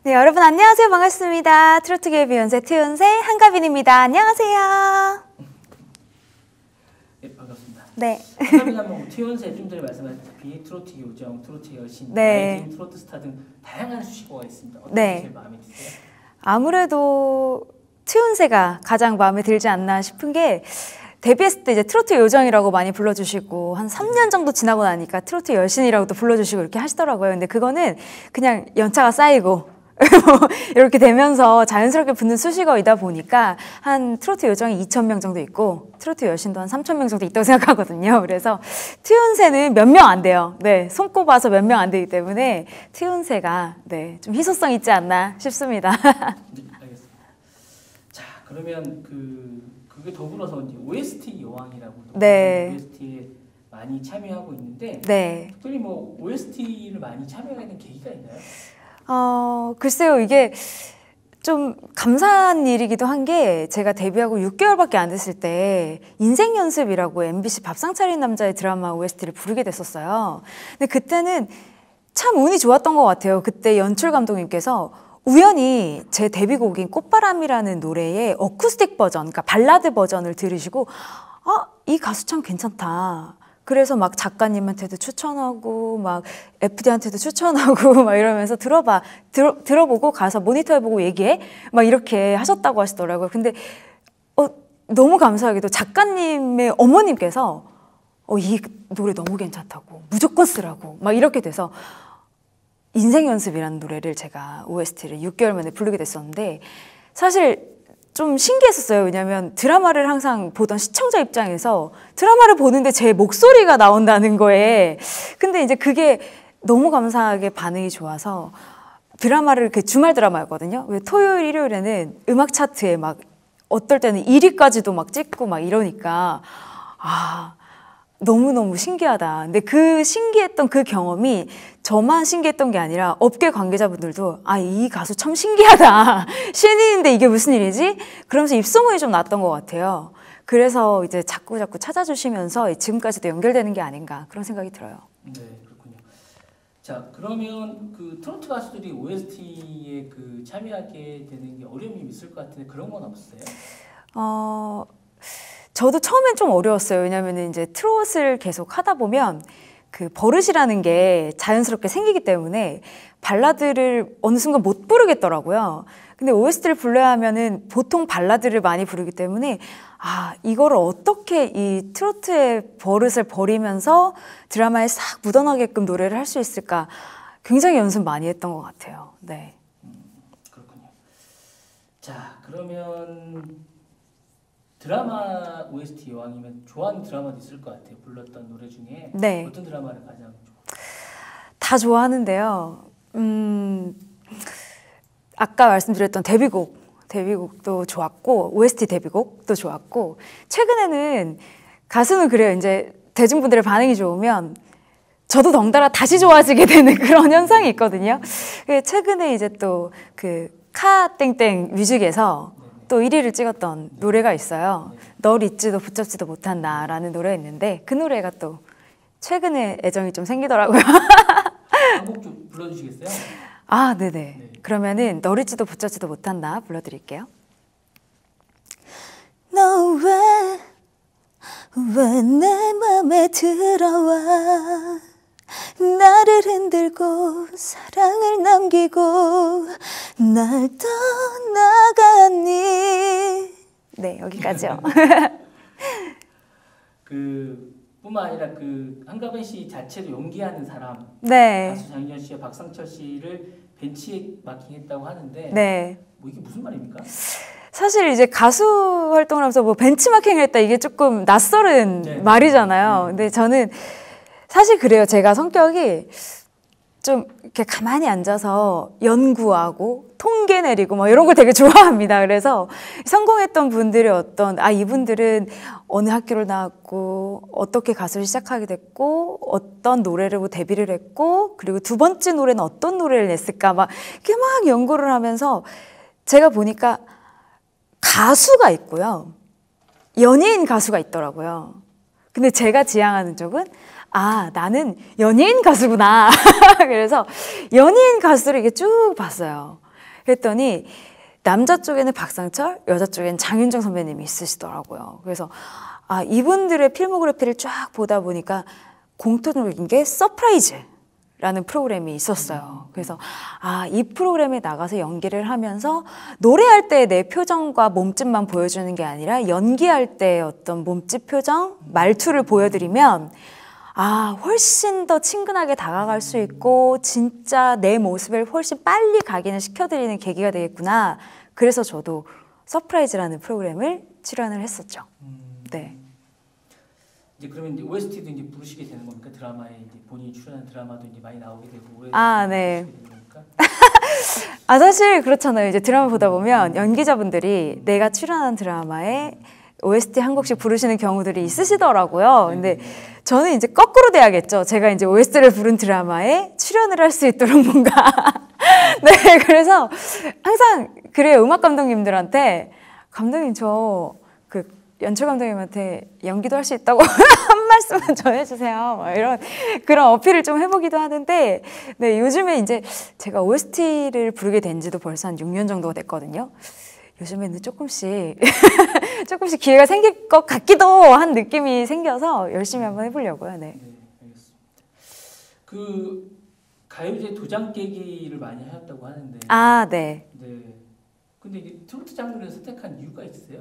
네, 여러분 안녕하세요. 반갑습니다. 트로트계의 비욘세 트욘세 한가빈입니다. 안녕하세요. 네, 반갑습니다. 네. 한가빈 하면 트욘세 좀 전에 말씀하셨다시피 트로트 요정, 트로트 여신, 네. 라이징 트로트 스타 등 다양한 수식어가 있습니다. 어떤 네. 게 제일 마음에 드세요? 아무래도 트욘세가 가장 마음에 들지 않나 싶은 게 데뷔했을 때 이제 트로트 요정이라고 많이 불러주시고 한 3년 정도 지나고 나니까 트로트 여신이라고도 불러주시고 이렇게 하시더라고요. 근데 그거는 그냥 연차가 쌓이고 이렇게 되면서 자연스럽게 붙는 수식어이다 보니까 한 트로트 요정이 2,000명 정도 있고 트로트 여신도 한 3,000명 정도 있다고 생각하거든요. 그래서 트욘세는 몇 명 안 돼요. 네, 손꼽아서 몇 명 안 되기 때문에 트욘세가 네, 좀 희소성 있지 않나 싶습니다. 네, 알겠습니다. 자, 그러면 그게 더불어서 이제 OST 여왕이라고도 네. OST에 많이 참여하고 있는데 네. 특별히 뭐 OST를 많이 참여하게 된 계기가 있나요? 글쎄요, 이게 좀 감사한 일이기도 한 게 제가 데뷔하고 6개월밖에 안 됐을 때 인생연습이라고 MBC 밥상 차린 남자의 드라마 OST를 부르게 됐었어요. 근데 그때는 참 운이 좋았던 것 같아요. 그때 연출 감독님께서 우연히 제 데뷔곡인 꽃바람이라는 노래의 어쿠스틱 버전, 그러니까 발라드 버전을 들으시고 이 가수 참 괜찮다. 그래서 막 작가님한테도 추천하고 막 FD한테도 추천하고 막 이러면서 들어보고 가서 모니터해보고 얘기해 막 이렇게 하셨다고 하시더라고요. 근데 너무 감사하게도 작가님의 어머님께서 이 노래 너무 괜찮다고 무조건 쓰라고 막 이렇게 돼서 인생연습이라는 노래를 제가 OST를 6개월 만에 부르게 됐었는데 사실 좀 신기했었어요. 왜냐면 드라마를 항상 보던 시청자 입장에서 드라마를 보는데 제 목소리가 나온다는 거에 근데 이제 그게 너무 감사하게 반응이 좋아서 드라마를 주말 드라마였거든요. 왜 토요일, 일요일에는 음악 차트에 막 어떨 때는 1위까지도 막 찍고 막 이러니까 너무너무 신기하다. 근데 그 신기했던 그 경험이 저만 신기했던 게 아니라 업계 관계자분들도 이 가수 참 신기하다. 신인인데 이게 무슨 일이지? 그러면서 입소문이 좀 났던 것 같아요. 그래서 이제 자꾸 찾아주시면서 지금까지도 연결되는 게 아닌가 그런 생각이 들어요. 네, 그렇군요. 자, 그러면 그 트로트 가수들이 OST에 참여하게 되는 게 어려움이 있을 것 같은데 그런 건 없어요? 저도 처음엔 좀 어려웠어요. 왜냐하면 이제 트롯을 계속 하다 보면 그 버릇이라는 게 자연스럽게 생기기 때문에 발라드를 어느 순간 못 부르겠더라고요. 근데 OST를 불러야 하면은 보통 발라드를 많이 부르기 때문에 이거를 어떻게 이 트로트의 버릇을 버리면서 드라마에 싹 묻어나게끔 노래를 할 수 있을까 굉장히 연습 많이 했던 것 같아요. 네. 그렇군요. 자, 그러면 드라마 OST 여왕이면 좋아하는 드라마도 있을 것 같아요. 불렀던 노래 중에 네. 어떤 드라마를 가장 좋아해요? 다 좋아하는데요. 아까 말씀드렸던 데뷔곡도 좋았고 OST 데뷔곡도 좋았고 최근에는 가수는 그래요. 이제 대중분들의 반응이 좋으면 저도 덩달아 다시 좋아지게 되는 그런 현상이 있거든요. 최근에 이제 또 카땡땡 뮤직에서 또 1위를 찍었던 노래가 있어요. 널 잊지도 붙잡지도 못한 나라는 노래가 있는데 그 노래가 또 최근에 애정이 좀 생기더라고요. 한 곡 좀 불러주시겠어요? 네네. 네. 그러면은 널 잊지도 붙잡지도 못한 나 불러드릴게요. 너 왜 내 맘에 들어와 나를 흔들고 사랑을 남기고 날 떠나갔니. 네, 여기까지요. 뿐만 아니라 한가빈 씨 자체도 연기하는 사람 네. 가수 장윤정 씨와 박상철 씨를 벤치에 마킹했다고 하는데 네. 뭐 이게 무슨 말입니까? 사실 이제 가수 활동을 하면서 뭐 벤치마킹을 했다 이게 조금 낯설은 말이잖아요. 근데 저는 사실 그래요. 제가 성격이 좀 이렇게 가만히 앉아서 연구하고 통계 내리고 뭐 이런 걸 되게 좋아합니다. 그래서 성공했던 분들이 이분들은 어느 학교를 나왔고 어떻게 가수를 시작하게 됐고 어떤 노래로 데뷔를 했고 그리고 두 번째 노래는 어떤 노래를 냈을까 막 이렇게 막 연구를 하면서 제가 보니까 가수가 있고요. 연예인 가수가 있더라고요. 근데 제가 지향하는 쪽은 나는 연예인 가수구나. 그래서 연예인 가수를 이렇게 쭉 봤어요. 그랬더니 남자 쪽에는 박상철, 여자 쪽에는 장윤정 선배님이 있으시더라고요. 그래서 아, 이분들의 필모그래피를 쫙 보다 보니까 공통적인 게 서프라이즈라는 프로그램이 있었어요. 그래서 아, 이 프로그램에 나가서 연기를 하면서 노래할 때 내 표정과 몸짓만 보여주는 게 아니라 연기할 때 어떤 몸짓 표정, 말투를 보여드리면 아, 훨씬 더 친근하게 다가갈 수 있고 진짜 내 모습을 훨씬 빨리 각인을 시켜드리는 계기가 되겠구나. 그래서 저도 서프라이즈라는 프로그램을 출연을 했었죠. 네. 이제 그러면 이제 OST도 이제 부르시게 되는 겁니까? 드라마에 이제 본인이 출연한 드라마도 이제 많이 나오게 되고 아, 네. 아, 사실 그렇잖아요. 이제 드라마 보다 보면 연기자분들이 내가 출연한 드라마에 OST 한 곡씩 부르시는 경우들이 있으시더라고요. 근데 저는 이제 거꾸로 돼야겠죠. 제가 이제 OST를 부른 드라마에 출연을 할 수 있도록 뭔가. 네, 그래서 항상 그래요. 음악 감독님들한테 감독님 저 그 연출 감독님한테 연기도 할 수 있다고 한 말씀만 전해주세요. 막 이런 그런 어필을 좀 해보기도 하는데, 네, 요즘에 이제 제가 OST를 부르게 된 지도 벌써 한 6년 정도가 됐거든요. 요즘에는 조금씩 기회가 생길 것 같기도 한 느낌이 생겨서 열심히 한번 해보려고요. 네. 네, 알겠습니다. 그 가요제 도장 깨기를 많이 하셨다고 하는데. 아, 네. 네. 근데 이게 트로트 장르를 선택한 이유가 있으세요?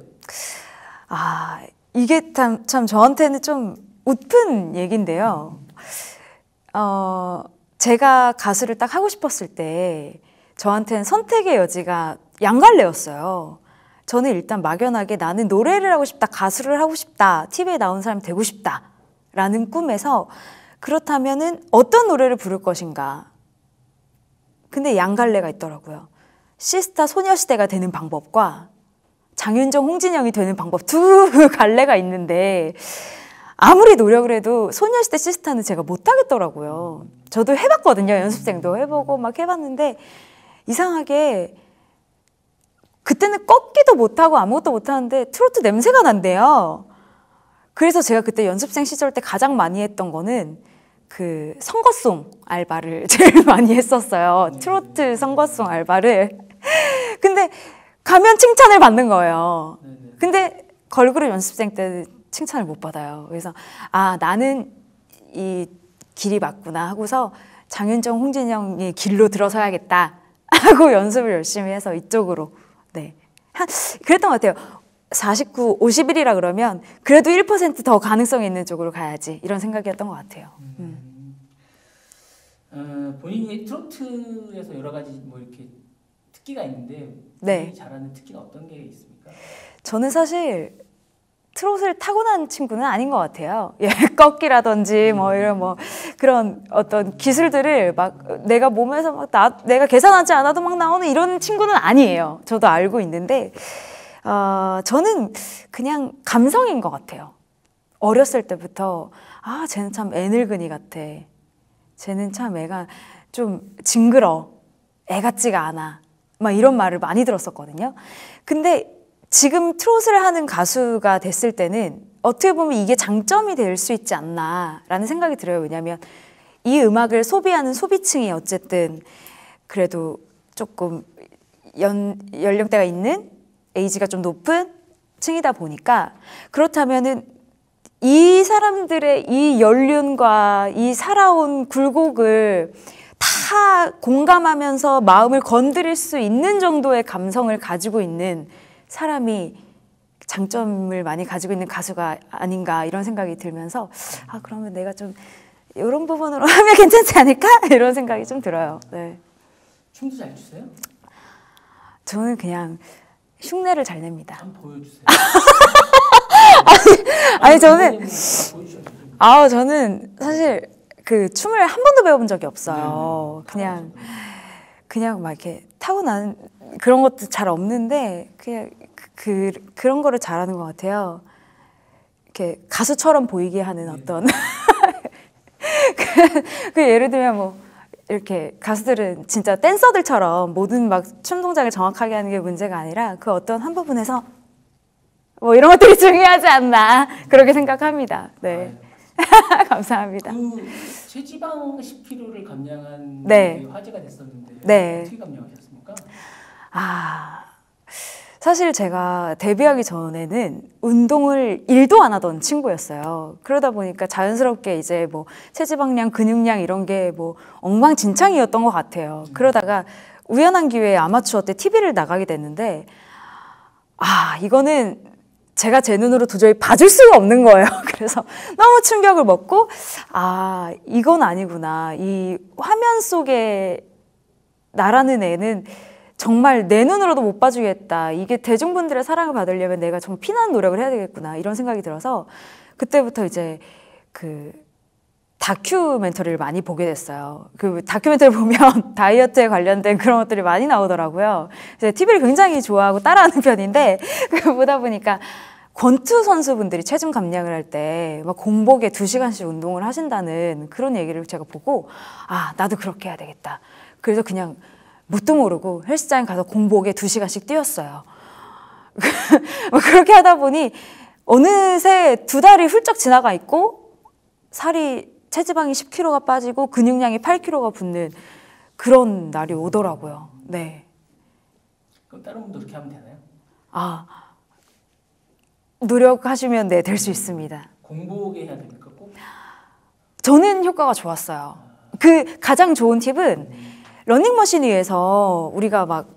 아, 이게 참 저한테는 좀 웃픈 얘기인데요. 제가 가수를 딱 하고 싶었을 때 저한테는 선택의 여지가 양갈래였어요. 저는 일단 막연하게 나는 노래를 하고 싶다, 가수를 하고 싶다, TV에 나온 사람이 되고 싶다 라는 꿈에서 그렇다면은 어떤 노래를 부를 것인가. 근데 양갈래가 있더라고요. 시스타 소녀시대가 되는 방법과 장윤정, 홍진영이 되는 방법 두 갈래가 있는데 아무리 노력을 해도 소녀시대 시스타는 제가 못하겠더라고요. 저도 해봤거든요. 연습생도 해보고 막 해봤는데 이상하게 그때는 꺾기도 못하고 아무것도 못하는데 트로트 냄새가 난대요. 그래서 제가 그때 연습생 시절 때 가장 많이 했던 거는 그 선거송 알바를 제일 많이 했었어요. 트로트 선거송 알바를. 근데 가면 칭찬을 받는 거예요. 근데 걸그룹 연습생 때는 칭찬을 못 받아요. 그래서 아, 나는 이 길이 맞구나 하고서 장윤정, 홍진영의 길로 들어서야겠다 하고 연습을 열심히 해서 이쪽으로. 네. 그랬던 것 같아요. 49, 51이라 그러면 그래도 1% 더 가능성이 있는 쪽으로 가야지 이런 생각이었던 것 같아요. 본인이 트로트에서 여러 가지 뭐 이렇게 특기가 있는데 네. 본인이 잘하는 특기가 어떤 게 있습니까? 저는 사실 트롯을 타고난 친구는 아닌 것 같아요. 예, 꺾기라든지 뭐 이런 뭐 그런 어떤 기술들을 막 내가 몸에서 막 내가 계산하지 않아도 막 나오는 이런 친구는 아니에요. 저도 알고 있는데 저는 그냥 감성인 것 같아요. 어렸을 때부터 아, 쟤는 참 애늙은이 같아. 쟤는 참 애가 좀 징그러. 애 같지가 않아. 막 이런 말을 많이 들었었거든요. 근데 지금 트롯을 하는 가수가 됐을 때는 어떻게 보면 이게 장점이 될 수 있지 않나라는 생각이 들어요. 왜냐하면 이 음악을 소비하는 소비층이 어쨌든 그래도 조금 연령대가 있는 에이지가 좀 높은 층이다 보니까 그렇다면은 이 사람들의 이 연륜과 이 살아온 굴곡을 다 공감하면서 마음을 건드릴 수 있는 정도의 감성을 가지고 있는 사람이 장점을 많이 가지고 있는 가수가 아닌가 이런 생각이 들면서 아, 그러면 내가 좀 이런 부분으로 하면 괜찮지 않을까? 이런 생각이 좀 들어요. 네. 춤도 잘 추세요? 저는 그냥 흉내를 잘 냅니다. 한번 보여주세요. 아니 저는 저는 사실 그 춤을 한 번도 배워본 적이 없어요. 그냥 막 이렇게 타고난 그런 것도 잘 없는데 그냥 그런 거를 잘하는 것 같아요. 이렇게 가수처럼 보이게 하는 어떤 그 예를 들면 뭐 이렇게 가수들은 진짜 댄서들처럼 모든 막 춤 동작을 정확하게 하는 게 문제가 아니라 그 어떤 한 부분에서 뭐 이런 것들이 중요하지 않나 그렇게 생각합니다. 네. 감사합니다. 그 체지방 10kg를 감량한 네. 게 화제가 됐었는데 네. 어떻게 감량하셨습니까? 사실 제가 데뷔하기 전에는 운동을 1도 안 하던 친구였어요. 그러다 보니까 자연스럽게 이제 뭐 체지방량, 근육량 이런 게 뭐 엉망진창이었던 것 같아요. 그러다가 우연한 기회에 아마추어 때 TV를 나가게 됐는데 이거는 제가 제 눈으로 도저히 봐줄 수가 없는 거예요. 그래서 너무 충격을 먹고 이건 아니구나. 이 화면 속에 나라는 애는 정말 내 눈으로도 못 봐주겠다. 이게 대중분들의 사랑을 받으려면 내가 정말 피나는 노력을 해야 되겠구나. 이런 생각이 들어서 그때부터 이제 그 다큐멘터리를 많이 보게 됐어요. 그 다큐멘터리 보면 다이어트에 관련된 그런 것들이 많이 나오더라고요. 그래서 TV를 굉장히 좋아하고 따라하는 편인데 그거 보다 보니까 권투 선수분들이 체중 감량을 할 때 막 공복에 2시간씩 운동을 하신다는 그런 얘기를 제가 보고 나도 그렇게 해야 되겠다. 그래서 그냥 뭣도 모르고 헬스장에 가서 공복에 2시간씩 뛰었어요. 그렇게 하다 보니 어느새 2달이 훌쩍 지나가 있고 체지방이 10kg가 빠지고 근육량이 8kg가 붙는 그런 날이 오더라고요. 네. 그럼 다른 분도 그렇게 하면 되나요? 노력하시면 될 수 있습니다. 공복에 해야 됩니까? 꼭? 저는 효과가 좋았어요. 그 가장 좋은 팁은 러닝머신 위에서 우리가 막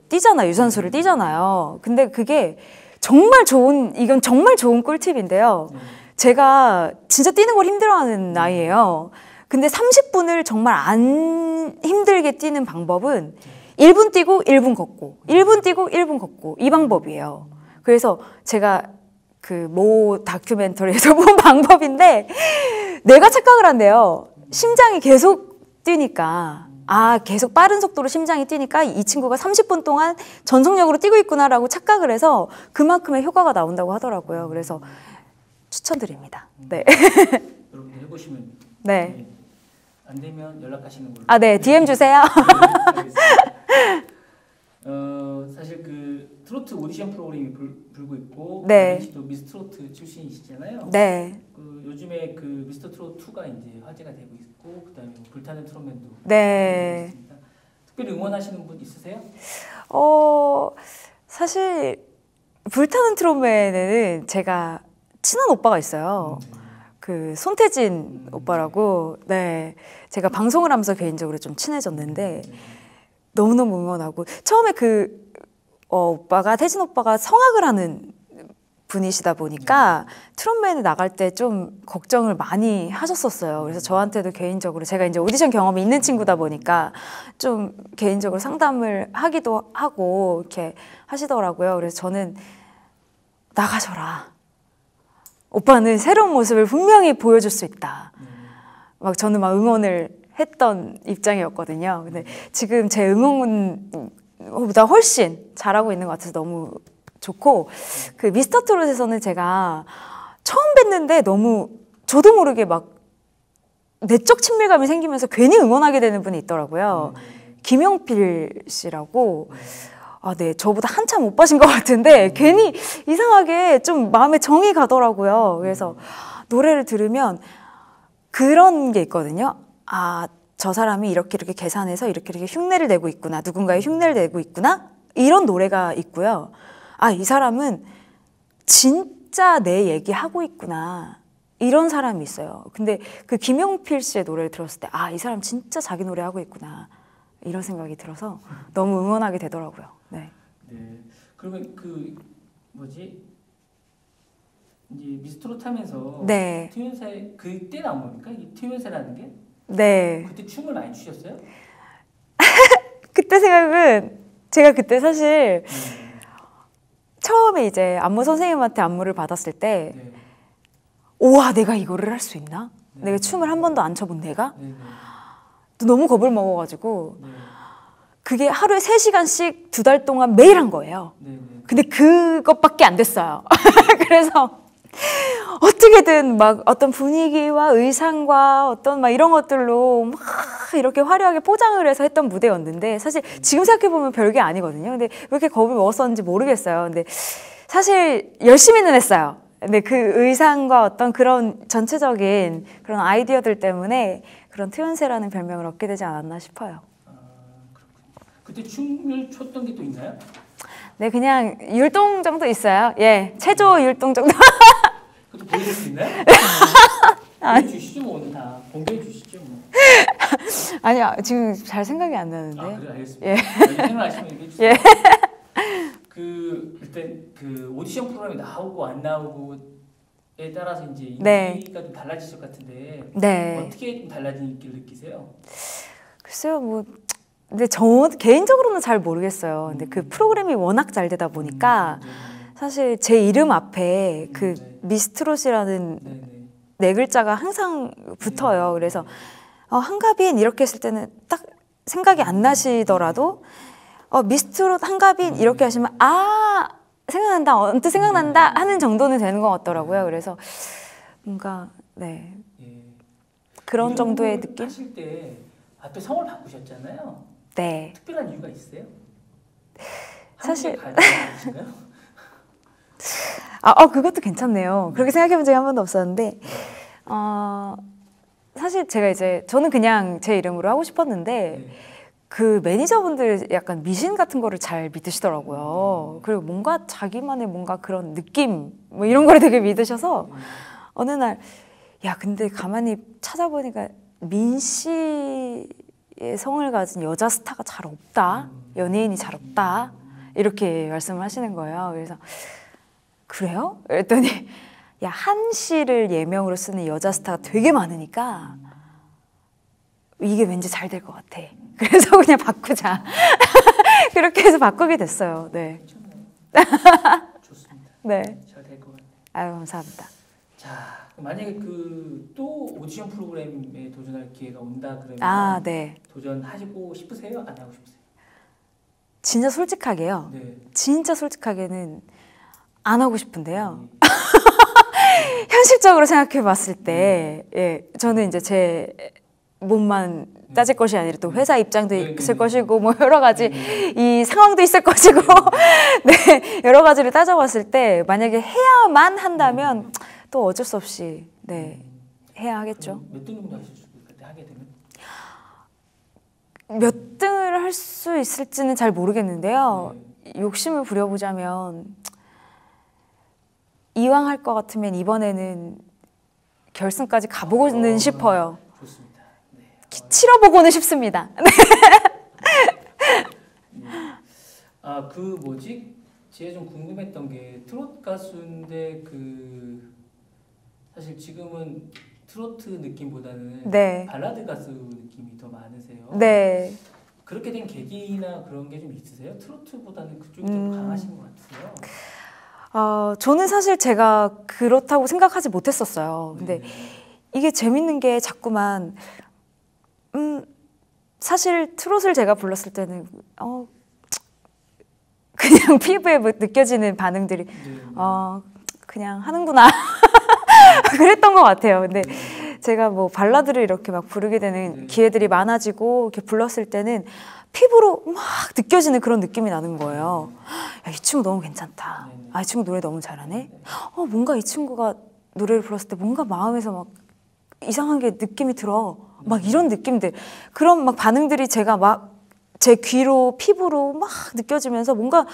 뛰잖아요. 유산소를 뛰잖아요. 근데 그게 이건 정말 좋은 꿀팁인데요. 제가 진짜 뛰는 걸 힘들어하는 나이예요. 근데 30분을 정말 안 힘들게 뛰는 방법은 1분 뛰고 1분 걷고 1분 뛰고 1분 걷고 이 방법이에요. 그래서 제가 모 다큐멘터리에서 본 방법인데 내가 착각을 한대요. 심장이 계속 뛰니까 계속 빠른 속도로 심장이 뛰니까 이 친구가 30분 동안 전속력으로 뛰고 있구나라고 착각을 해서 그만큼의 효과가 나온다고 하더라고요. 그래서 추천드립니다. 네. 여러분들 해보시면 네. 안 되면 연락하시는 걸로. 네. DM 주세요. 사실 트로트 오디션 프로그램이 불고 있고 네. 씨도 미스트로트 출신이시잖아요. 네. 요즘에 미스터 트로트 2가 이제 화제가 되고 있고 그다음에 불타는 트롯맨도 네. 있습니다. 특별히 응원하시는 분 있으세요? 사실 불타는 트롯맨에는 제가 친한 오빠가 있어요. 손태진 오빠라고. 네. 제가 방송을 하면서 개인적으로 좀 친해졌는데 너무너무 응원하고 처음에 태진 오빠가 성악을 하는 분이시다 보니까 트롯맨에 나갈 때 좀 걱정을 많이 하셨었어요. 그래서 저한테도 개인적으로 제가 이제 오디션 경험이 있는 친구다 보니까 좀 개인적으로 상담을 하기도 하고 이렇게 하시더라고요. 그래서 저는 나가셔라. 오빠는 새로운 모습을 분명히 보여줄 수 있다. 저는 응원을 했던 입장이었거든요. 근데 지금 제 응원보다 훨씬 잘하고 있는 것 같아서 너무 좋고 미스터 트롯에서는 제가 처음 뵀는데 너무 저도 모르게 내적 친밀감이 생기면서 괜히 응원하게 되는 분이 있더라고요. 김용필 씨라고. 네, 저보다 한참 오빠신 것 같은데 괜히 이상하게 좀 마음에 정이 가더라고요. 그래서 노래를 들으면 그런 게 있거든요. 저 사람이 이렇게 계산해서 이렇게 흉내를 내고 있구나. 누군가의 흉내를 내고 있구나. 이런 노래가 있고요. 이 사람은 진짜 내 얘기하고 있구나. 이런 사람이 있어요. 근데 김용필 씨의 노래를 들었을 때 이 사람 진짜 자기 노래 하고 있구나. 이런 생각이 들어서 너무 응원하게 되더라고요. 네. 네. 그러면 이제 미스트롯 하면서 네. 트윈세 그때 나온 겁니까? 이 트윈세라는 게? 네. 그때 춤을 많이 추셨어요? 그때 생각은 제가 그때 사실 처음에 이제 안무 선생님한테 안무를 받았을 때 우와 내가 이거를 할 수 있나? 내가 춤을 한 번도 안 춰본 내가? 너무 겁을 먹어가지고 그게 하루에 3시간씩 2달 동안 매일 한 거예요. 근데 그것밖에 안 됐어요. 그래서 어떻게든 어떤 분위기와 의상과 어떤 이런 것들로 이렇게 화려하게 포장을 해서 했던 무대였는데 사실 지금 생각해보면 별게 아니거든요. 근데 왜 이렇게 겁을 먹었었는지 모르겠어요. 근데 사실 열심히는 했어요. 근데 그 의상과 어떤 그런 전체적인 그런 아이디어들 때문에 그런 트윈세라는 별명을 얻게 되지 않았나 싶어요. 그렇군요. 그때 춤을 췄던 게 또 있나요? 네, 그냥 율동 정도 있어요. 예, 체조 율동 정도. 그것도 보여줄 수 있나요? 보여주시죠, 뭐 오늘 다 공개해 주시죠, 뭐. 아니요, 지금 잘 생각이 안 나는데. 아, 그래, 알겠습니다. 예. 생각하시면 얘기해 주세요. 예. 일단 그 오디션 프로그램이 나오고 안 나오고에 따라서 이제 네. 인기가 좀 달라지실 것 같은데 네. 어떻게 좀 달라진 인기를 느끼세요? 글쎄요, 뭐. 근데 저 개인적으로는 잘 모르겠어요. 근데 그 프로그램이 워낙 잘 되다 보니까 사실 제 이름 앞에 그 네. 미스트롯이라는 네네. 네 글자가 항상 붙어요. 그래서 한가빈 이렇게 했을 때는 딱 생각이 안 나시더라도 미스트롯 한가빈 이렇게 하시면 아 생각난다 언뜻 생각난다 하는 정도는 되는 것 같더라고요. 그래서 뭔가 네 예. 그런 이런 정도의 걸 느낌? 하실 때 또 성을 바꾸셨잖아요. 네. 특별한 이유가 있어요? 사실 가신가요? 그것도 괜찮네요. 그렇게 생각해 본 적이 한 번도 없었는데 사실 제가 이제 저는 그냥 제 이름으로 하고 싶었는데 네. 그 매니저분들 약간 미신 같은 거를 잘 믿으시더라고요. 그리고 뭔가 자기만의 뭔가 그런 느낌 뭐 이런 거를 되게 믿으셔서 어느 날 야 근데 가만히 찾아보니까 민 씨의 성을 가진 여자 스타가 잘 없다. 연예인이 잘 없다. 이렇게 말씀을 하시는 거예요. 그래서 그래요? 그랬더니 야, 한 씨를 예명으로 쓰는 여자 스타가 되게 많으니까 이게 왠지 잘 될 것 같아. 그래서 그냥 바꾸자. 그렇게 해서 바꾸게 됐어요. 네. 좋습니다. 네. 잘 될 것 같아요. 아유, 감사합니다. 자, 만약에 또 오디션 프로그램에 도전할 기회가 온다 그러면 아, 네. 도전하시고 싶으세요? 안 하고 싶으세요? 진짜 솔직하게요. 네. 진짜 솔직하게는 안 하고 싶은데요. 네. 현실적으로 생각해 봤을 때, 예, 저는 이제 제 몸만 따질 것이 아니라 또 회사 입장도 있을 것이고, 뭐 여러 가지 이 상황도 있을 것이고, 네, 여러 가지를 따져봤을 때, 만약에 해야만 한다면 또 어쩔 수 없이, 네, 해야 하겠죠. 몇 등 정도 하실 수 있을 때 하게 되면? 몇 등을 할 수 있을지는 잘 모르겠는데요. 욕심을 부려보자면, 이왕 할 것 같으면 이번에는 결승까지 가보고는 싶어요. 좋습니다. 네. 치러보고는 싶습니다. 네. 아, 그 뭐지? 제가 좀 궁금했던 게 트로트 가수인데 사실 지금은 트로트 느낌보다는 네. 발라드 가수 느낌이 더 많으세요. 네. 그렇게 된 계기나 그런 게 좀 있으세요? 트로트보다는 그쪽이 좀 강하신 것 같으세요. 저는 사실 제가 그렇다고 생각하지 못했었어요. 근데 이게 재밌는 게 자꾸만 사실 트롯을 제가 불렀을 때는 그냥 피부에 느껴지는 반응들이 그냥 하는구나 그랬던 것 같아요. 근데 제가 뭐 발라드를 이렇게 막 부르게 되는 기회들이 많아지고 이렇게 불렀을 때는 피부로 막 느껴지는 그런 느낌이 나는 거예요. 야, 이 친구 너무 괜찮다. 아, 이 친구 노래 너무 잘하네. 뭔가 이 친구가 노래를 불렀을 때 뭔가 마음에서 막 이상한 게 느낌이 들어. 막 이런 느낌들. 그런 막 반응들이 제가 막 제 귀로 피부로 막 느껴지면서 뭔가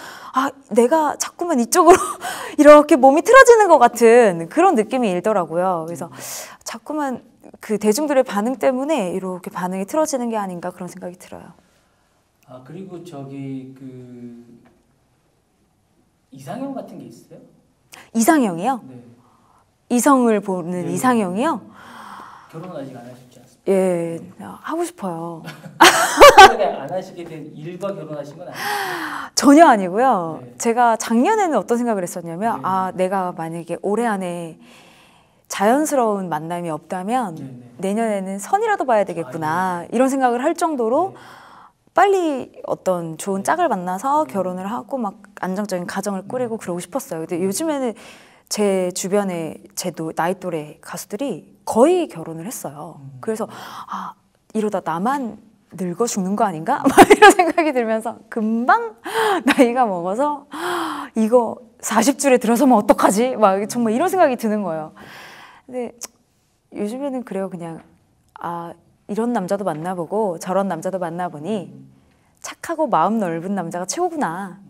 내가 자꾸만 이쪽으로 이렇게 몸이 틀어지는 것 같은 그런 느낌이 일더라고요. 그래서 자꾸만 그 대중들의 반응 때문에 이렇게 반응이 틀어지는 게 아닌가 그런 생각이 들어요. 아, 그리고 저기 이상형 같은 게 있어요? 이상형이요? 네. 이성을 보는 이상형이요? 결혼 아직 안 하셨지 않습니까? 예, 하고 싶어요. 안 하시게 된 일과 결혼하신 건 아니에요? 전혀 아니고요. 네. 제가 작년에는 어떤 생각을 했었냐면 네. 내가 만약에 올해 안에 자연스러운 만남이 없다면 내년에는 선이라도 봐야 되겠구나 이런 생각을 할 정도로 빨리 어떤 좋은 짝을 만나서 결혼을 하고 막 안정적인 가정을 꾸리고 그러고 싶었어요. 근데 요즘에는 제 주변에 제 나이 또래 가수들이 거의 결혼을 했어요. 그래서 이러다 나만 늙어 죽는 거 아닌가? 막 이런 생각이 들면서 금방 나이가 먹어서 이거 40줄에 들어서면 어떡하지? 막 정말 이런 생각이 드는 거예요. 근데 요즘에는 그래요. 그냥 이런 남자도 만나보고 저런 남자도 만나보니 착하고 마음 넓은 남자가 최고구나.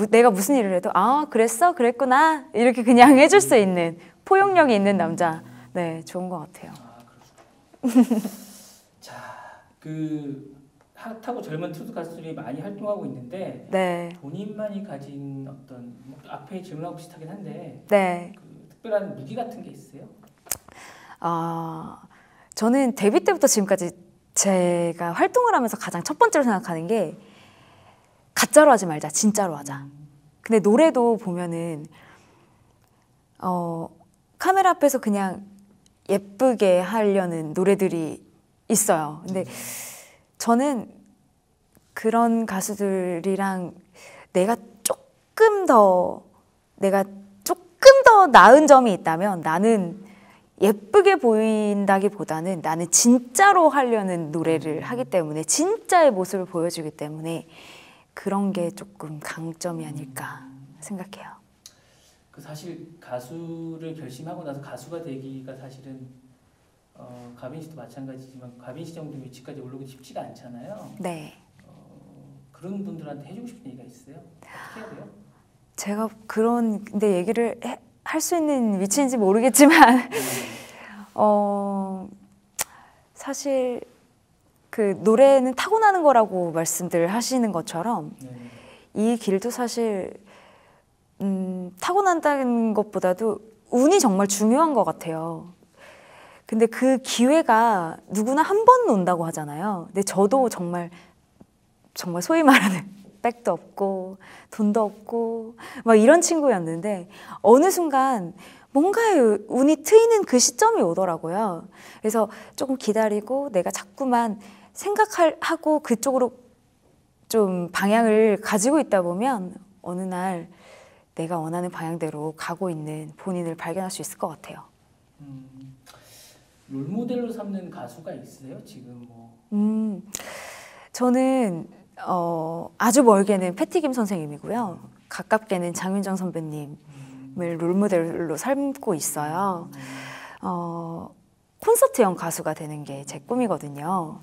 내가 무슨 일을 해도 아 그랬어? 그랬구나. 이렇게 그냥 해줄 수 있는 포용력이 있는 남자. 네, 좋은 것 같아요. 자, 그 핫하고 젊은 트로트 가수들이 많이 활동하고 있는데 네. 본인만이 가진 어떤 앞에 질문하고 비슷하긴 한데 네. 그 특별한 무기 같은 게 있어요? 저는 데뷔 때부터 지금까지 제가 활동을 하면서 가장 첫 번째로 생각하는 게 가짜로 하지 말자, 진짜로 하자. 근데 노래도 보면은 카메라 앞에서 그냥 예쁘게 하려는 노래들이 있어요. 근데 저는 그런 가수들이랑 내가 조금 더 나은 점이 있다면 나는 예쁘게 보인다기보다는 나는 진짜로 하려는 노래를 하기 때문에 진짜의 모습을 보여주기 때문에 그런 게 조금 강점이 아닐까 생각해요. 그 사실 가수를 결심하고 나서 가수가 되기가 사실은 가빈 씨도 마찬가지지만 가빈 씨 정도 위치까지 오르기 쉽지가 않잖아요. 네. 그런 분들한테 해주고 싶은 얘기가 있어요? 어떻게 해야 돼요? 제가 근데 얘기를 할 수 있는 위치인지 모르겠지만 사실 그 노래는 타고나는 거라고 말씀들 하시는 것처럼 이 길도 사실 타고난다는 것보다도 운이 정말 중요한 것 같아요. 근데 그 기회가 누구나 한 번 온다고 하잖아요. 근데 저도 정말 소위 말하는 백도 없고 돈도 없고 막 이런 친구였는데 어느 순간 뭔가의 운이 트이는 그 시점이 오더라고요. 그래서 조금 기다리고 내가 자꾸만 생각하고 그쪽으로 좀 방향을 가지고 있다 보면 어느 날 내가 원하는 방향대로 가고 있는 본인을 발견할 수 있을 것 같아요. 롤모델로 삼는 가수가 있으세요? 지금 뭐? 저는 아주 멀게는 패티김 선생님이고요. 가깝게는 장윤정 선배님을 롤모델로 삼고 있어요. 콘서트형 가수가 되는 게 제 꿈이거든요.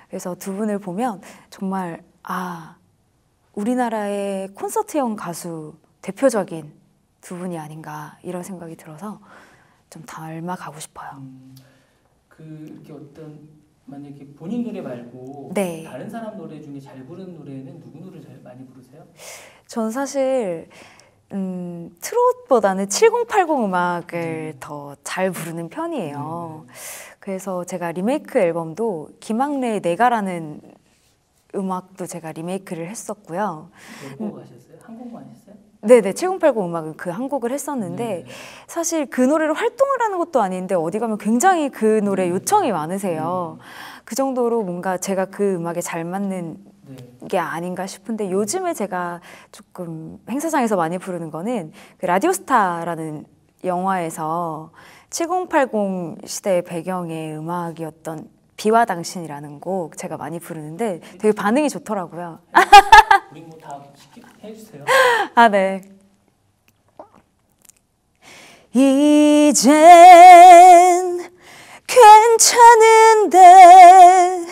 그래서 두 분을 보면 정말 우리나라의 콘서트형 가수 대표적인 두 분이 아닌가 이런 생각이 들어서 좀 닮아가고 싶어요. 이렇게 만약에 본인 노래 말고 네. 다른 사람 노래 중에 잘 부르는 노래는 누구 노래 잘 많이 부르세요? 전 사실 트롯보다는 7080 음악을 더 잘 부르는 편이에요. 그래서 제가 리메이크 앨범도 김학래의 내가라는 음악도 제가 리메이크를 했었고요. 몇 곡 하셨어요? 한 곡만 하셨어요? 네네, 7080 음악은 그 한 곡을 했었는데 사실 그 노래로 활동을 하는 것도 아닌데 어디 가면 굉장히 그 노래 요청이 많으세요. 그 정도로 뭔가 제가 그 음악에 잘 맞는 게 아닌가 싶은데 요즘에 제가 조금 행사장에서 많이 부르는 거는 그 라디오스타라는 영화에서 7080 시대의 배경의 음악이었던 비와 당신이라는 곡 제가 많이 부르는데 되게 반응이 좋더라고요. 우리 뭐 다 해주세요. 네. 이젠 괜찮은데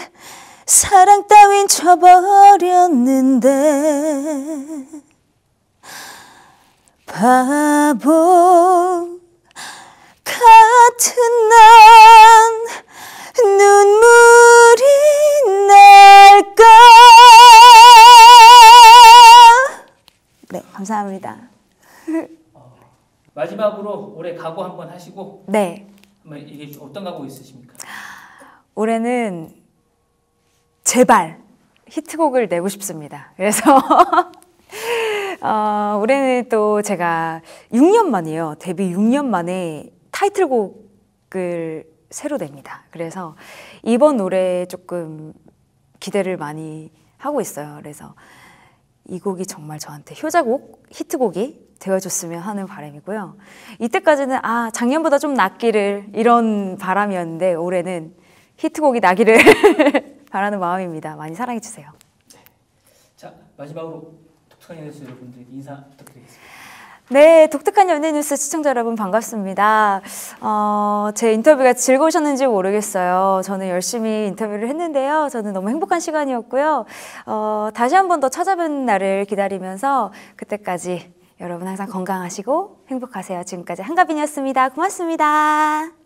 사랑 따윈 쳐버렸는데 바보 같은 난 눈물이 날까. 네, 감사합니다. 마지막으로 올해 각오 한번 하시고 네. 한번 이게 어떤 각오 있으십니까? 올해는 제발 히트곡을 내고 싶습니다. 그래서 올해는 또 제가 6년 만이에요. 데뷔 6년 만에 타이틀곡을 새로 냅니다. 그래서 이번 노래에 조금 기대를 많이 하고 있어요. 그래서 이 곡이 정말 저한테 효자곡, 히트곡이 되어줬으면 하는 바람이고요. 이때까지는 작년보다 좀 낫기를 이런 바람이었는데 올해는 히트곡이 나기를 바라는 마음입니다. 많이 사랑해주세요. 자, 마지막으로 독특한 여자 여러분들에게 인사 부탁드리겠습니다. 네, 독특한 연예뉴스 시청자 여러분 반갑습니다. 제 인터뷰가 즐거우셨는지 모르겠어요. 저는 열심히 인터뷰를 했는데요. 저는 너무 행복한 시간이었고요. 다시 한 번 더 찾아뵙는 날을 기다리면서 그때까지 여러분 항상 건강하시고 행복하세요. 지금까지 한가빈이었습니다. 고맙습니다.